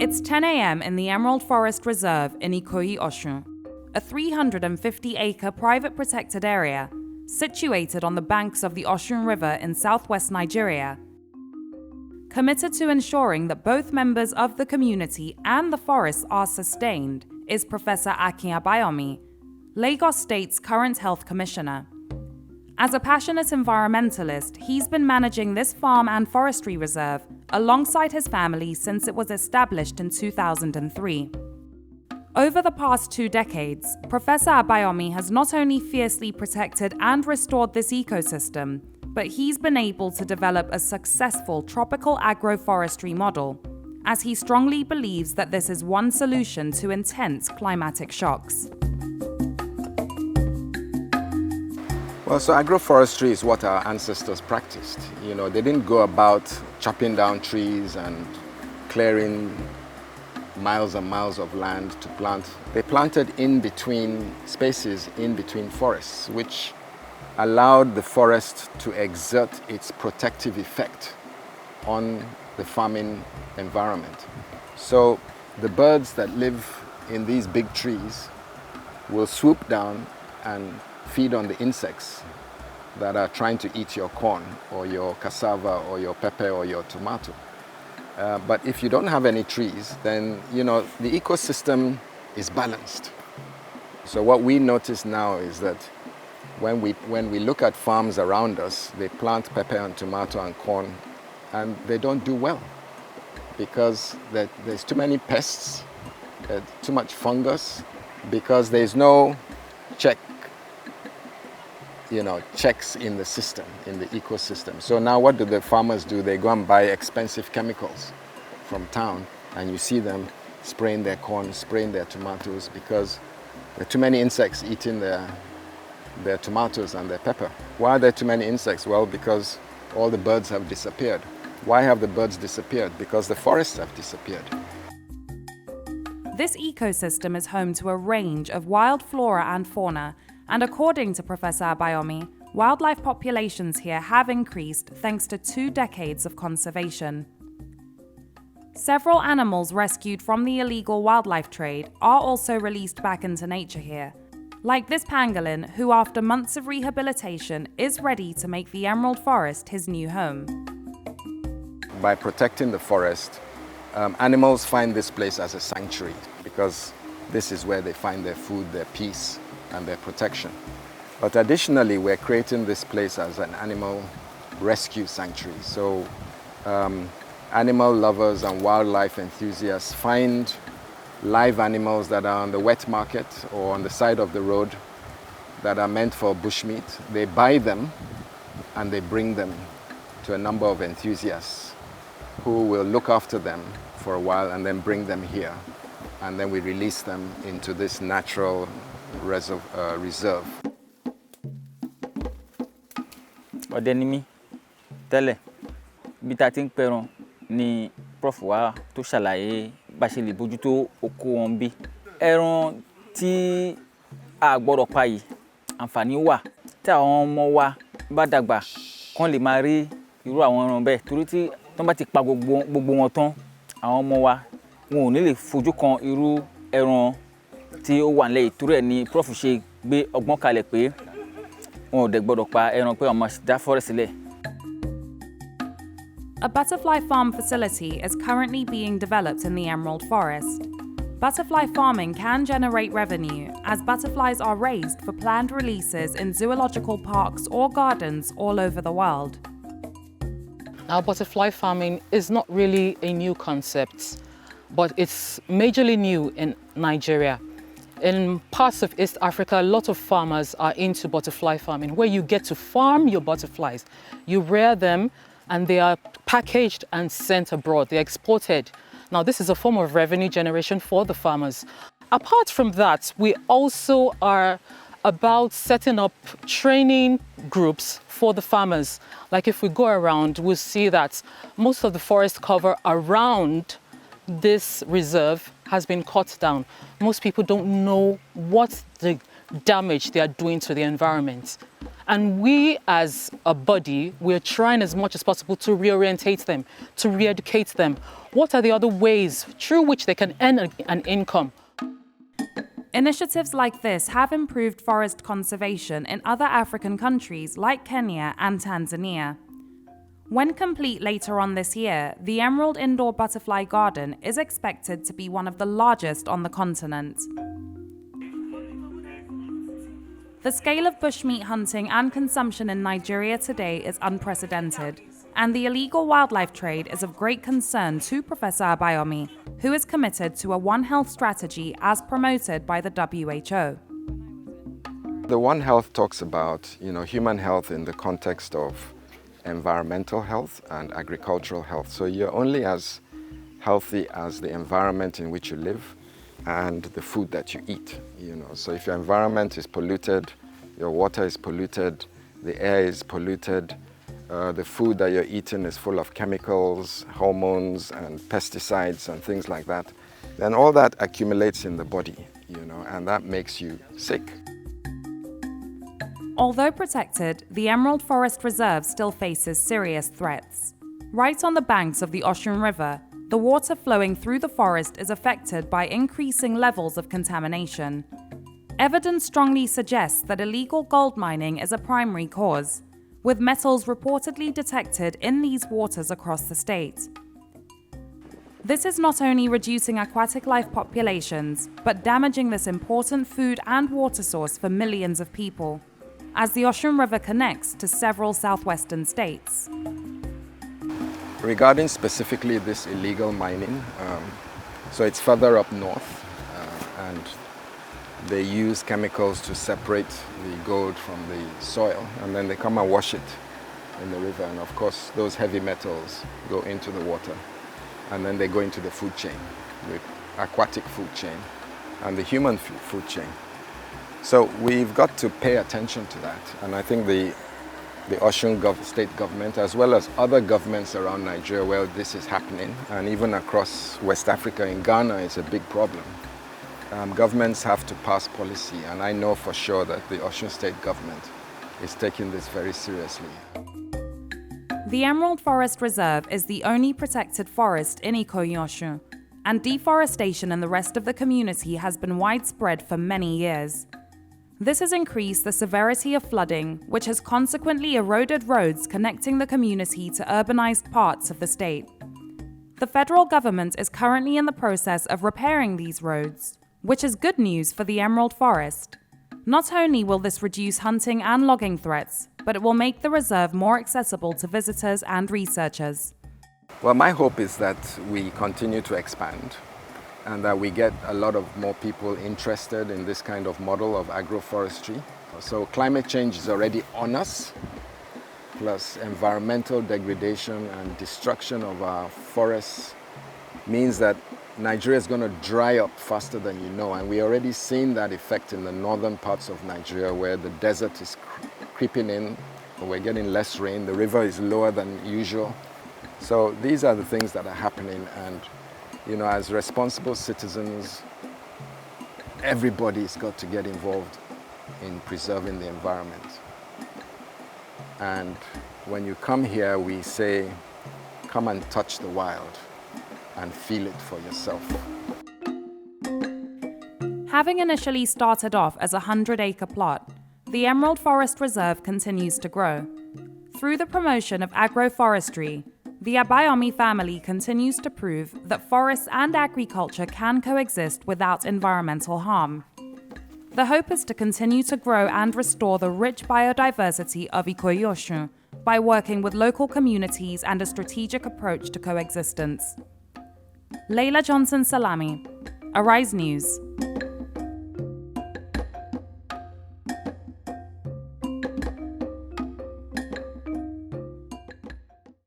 It's 10 a.m. in the Emerald Forest Reserve in Ikoyi, Osun, a 350-acre private protected area situated on the banks of the Osun River in southwest Nigeria. Committed to ensuring that both members of the community and the forests are sustained is Professor Akin Abayomi, Lagos State's current health commissioner. As a passionate environmentalist, he's been managing this farm and forestry reserve alongside his family since it was established in 2003. Over the past 2 decades, Professor Abayomi has not only fiercely protected and restored this ecosystem, but he's been able to develop a successful tropical agroforestry model, as he strongly believes that this is one solution to intense climatic shocks. Well, so agroforestry is what our ancestors practiced. You know, they didn't go about chopping down trees and clearing miles and miles of land to plant. They planted in between spaces, in between forests, which allowed the forest to exert its protective effect on the farming environment. So the birds that live in these big trees will swoop down and feed on the insects that are trying to eat your corn or your cassava or your pepper or your tomato. But if you don't have any trees, then the ecosystem is balanced. So what we notice now is that when we look at farms around us, they plant pepper and tomato and corn, and they don't do well because there's too many pests, too much fungus, because there's no checks in the system, in the ecosystem. So now what do the farmers do? They go and buy expensive chemicals from town, and you see them spraying their corn, spraying their tomatoes, because there are too many insects eating their tomatoes and their pepper. Why are there too many insects? Well, because all the birds have disappeared. Why have the birds disappeared? Because the forests have disappeared. This ecosystem is home to a range of wild flora and fauna, and according to Professor Abayomi, wildlife populations here have increased thanks to 2 decades of conservation. Several animals rescued from the illegal wildlife trade are also released back into nature here, like this pangolin, who after months of rehabilitation is ready to make the Emerald Forest his new home. By protecting the forest, animals find this place as a sanctuary, because this is where they find their food, their peace, and their protection. But additionally, we're creating this place as an animal rescue sanctuary. So animal lovers and wildlife enthusiasts find live animals that are on the wet market or on the side of the road that are meant for bushmeat. They buy them and they bring them to a number of enthusiasts who will look after them for a while and then bring them here. And then we release them into this natural reserve. Ọ̀dẹ́nimi tẹ́lẹ̀ bí ta ti ń pẹran ni prof wa tó ṣàlàyé bá ṣe lè bójútó oko wọn bí. Ẹran tí a gbọ́dọ̀ pa yìí àǹfààní wà tí àwọn ọmọ wa bá dàgbà kán lè máa rí irú àwọn ẹran bẹ́ẹ̀, torí tí wọ́n bá ti pa gbogbo wọn tán, àwọn ọmọ wa wọn ò ní lè fojú kan irú ẹran tí ó wà nílẹ̀. Ìtúrẹ̀ ni prof ṣe gbé ọgbọ́n kalẹ̀ pé wọn ò dẹ̀ gbọ́dọ̀ pa ẹran pé wọ́n máa dá forest sílẹ̀. A butterfly farm facility is currently being developed in the Emerald Forest. Butterfly farming can generate revenue as butterflies are raised for planned releases in zoological parks or gardens all over the world. Now, butterfly farming is not really a new concept, but it's majorly new in Nigeria. In parts of East Africa, a lot of farmers are into butterfly farming, where you get to farm your butterflies. You rear them and they are packaged and sent abroad. They're exported. Now, this is a form of revenue generation for the farmers. Apart from that, we also are about setting up training groups for the farmers. Like if we go around, we'll see that most of the forest cover around this reserve has been cut down. Most people don't know what the damage they are doing to the environment. And we as a body, we're trying as much as possible to reorientate them, to re-educate them. What are the other ways through which they can earn an income? Initiatives like this have improved forest conservation in other African countries like Kenya and Tanzania. When complete later on this year, the Emerald Indoor Butterfly Garden is expected to be one of the largest on the continent. The scale of bushmeat hunting and consumption in Nigeria today is unprecedented, and the illegal wildlife trade is of great concern to Professor Abayomi, who is committed to a One Health strategy as promoted by the WHO. The One Health talks about, human health in the context of environmental health and agricultural health. So you're only as healthy as the environment in which you live and the food that you eat. So if your environment is polluted, your water is polluted, the air is polluted, the food that you're eating is full of chemicals, hormones and pesticides and things like that, then all that accumulates in the body, and that makes you sick. Although protected, the Emerald Forest Reserve still faces serious threats. Right on the banks of the Osun River, the water flowing through the forest is affected by increasing levels of contamination. Evidence strongly suggests that illegal gold mining is a primary cause, with metals reportedly detected in these waters across the state. This is not only reducing aquatic life populations, but damaging this important food and water source for millions of people, as the Osun River connects to several southwestern states. Regarding specifically this illegal mining, so it's further up north, and they use chemicals to separate the gold from the soil, and then they come and wash it in the river, and of course those heavy metals go into the water, and then they go into the food chain, the aquatic food chain and the human food chain. So we've got to pay attention to that, and I think the Osun State government, as well as other governments around Nigeria where this is happening, and even across West Africa, in Ghana, it's a big problem. Governments have to pass policy, and I know for sure that the Osun State government is taking this very seriously. The Emerald Forest Reserve is the only protected forest in Ikoyi Osun, and deforestation in the rest of the community has been widespread for many years. This has increased the severity of flooding, which has consequently eroded roads connecting the community to urbanized parts of the state. The federal government is currently in the process of repairing these roads, which is good news for the Emerald Forest. Not only will this reduce hunting and logging threats, but it will make the reserve more accessible to visitors and researchers. Well, my hope is that we continue to expand and that we get a lot of more people interested in this kind of model of agroforestry. So climate change is already on us, plus environmental degradation and destruction of our forests means that Nigeria is going to dry up faster than you know, and we're already seeing that effect in the northern parts of Nigeria where the desert is creeping in, we're getting less rain, the river is lower than usual. So these are the things that are happening, and as responsible citizens, everybody's got to get involved in preserving the environment. And when you come here, we say, come and touch the wild and feel it for yourself. Having initially started off as a 100-acre plot, the Emerald Forest Reserve continues to grow. Through the promotion of agroforestry, the Abayomi family continues to prove that forests and agriculture can coexist without environmental harm. The hope is to continue to grow and restore the rich biodiversity of Ikoyi Osun by working with local communities and a strategic approach to coexistence. Laila Johnson-Salami, Arise News.